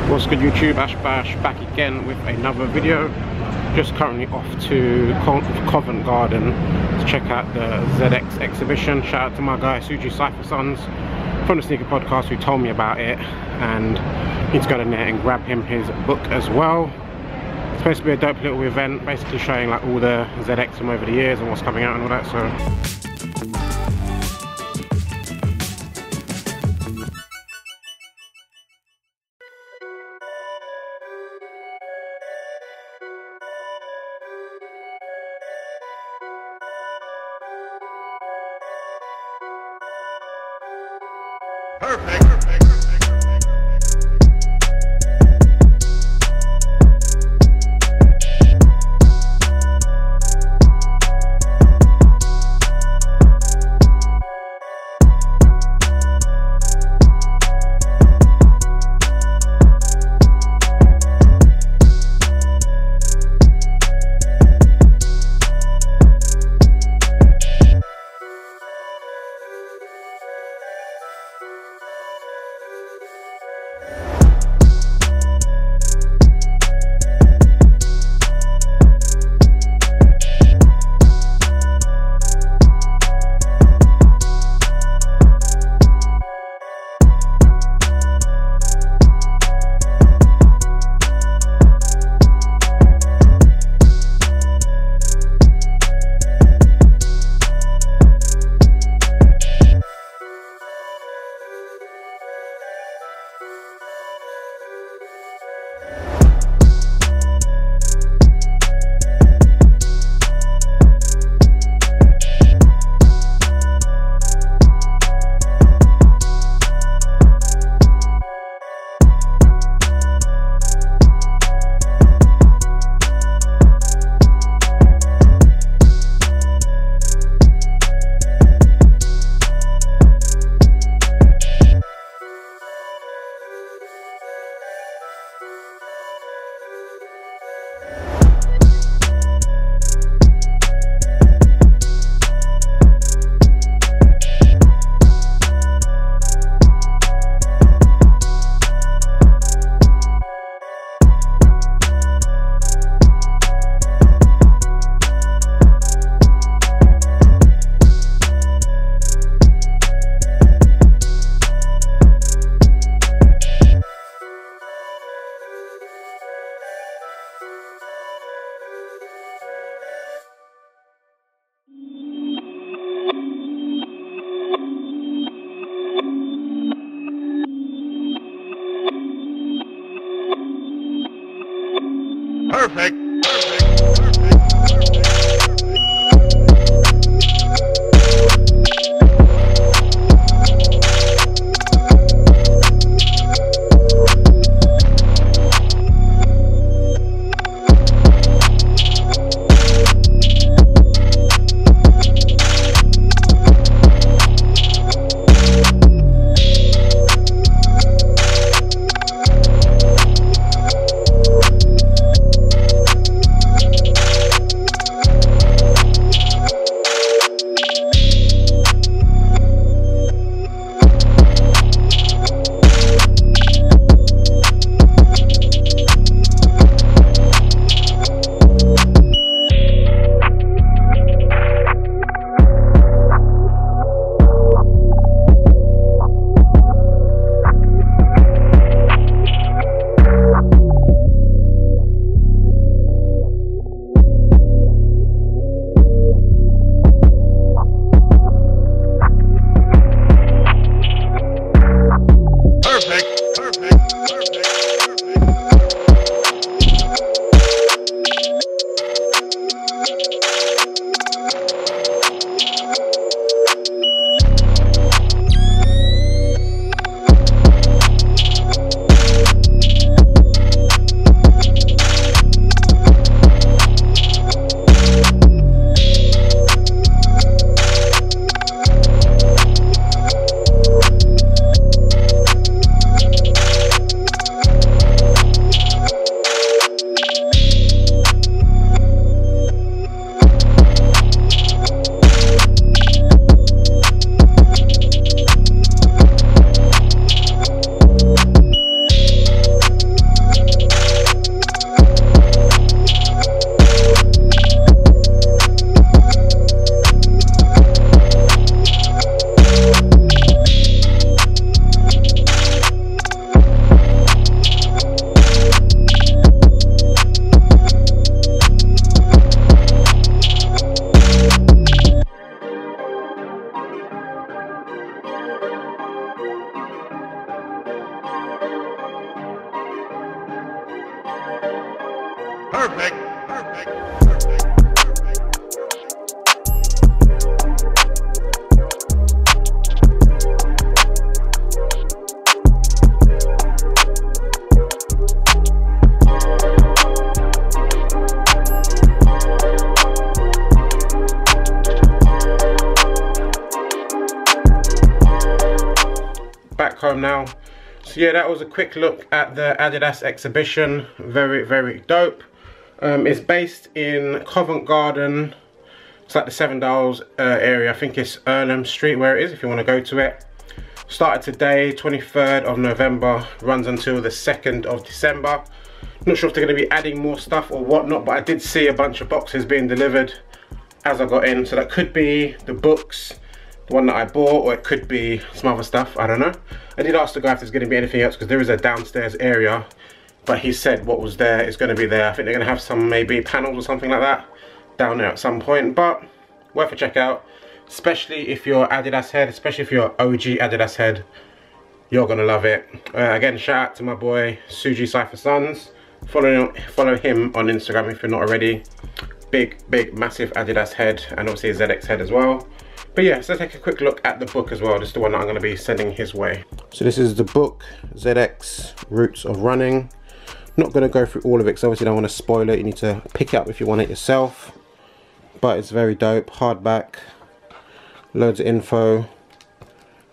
What's good YouTube, Ash Bash back again with another video. Just currently off to Covent Garden to check out the ZX exhibition. Shout out to my guy Suji Cypher Sons from the Sneaker Podcast who told me about it, and need to go in there and grab him his book as well. It's supposed to be a dope little event, basically showing like all the ZX from over the years and what's coming out and all that, so perfect. Perfect. Perfect. Perfect. Back home now. So yeah, that was a quick look at the Adidas exhibition. Very, very dope. It's based in Covent Garden. It's like the Seven Dials area. I think it's Earlham Street where it is if you want to go to it. Started today, 23rd of November, runs until the 2nd of December. Not sure if they're going to be adding more stuff or whatnot, but I did see a bunch of boxes being delivered as I got in. So that could be the books, the one that I bought, or it could be some other stuff, I don't know. I did ask the guy if there's going to be anything else because there is a downstairs area, but he said what was there is going to be there. I think they're going to have some maybe panels or something like that down there at some point, but worth a check out, especially if you're Adidas head, especially if you're OG Adidas head. You're going to love it. Again, shout out to my boy Suji Cypher Sons. Follow him on Instagram if you're not already. Big massive Adidas head, and obviously a ZX head as well. But yeah, so let's take a quick look at the book as well. This is the one that I'm going to be sending his way. So this is the book, ZX Roots of Running. Not going to go through all of it because obviously I don't want to spoil it. You need to pick it up if you want it yourself. But it's very dope, hardback, loads of info,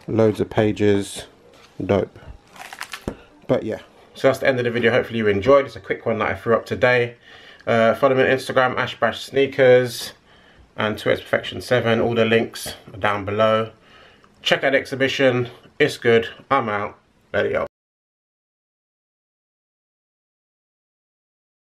loads of pages, dope. But yeah, so that's the end of the video. Hopefully you enjoyed. It's a quick one that I threw up today. Follow me on Instagram, @ashbashsneakers. And Twitter Perfection 7, all the links are down below. Check out the exhibition, it's good. I'm out. Let it go.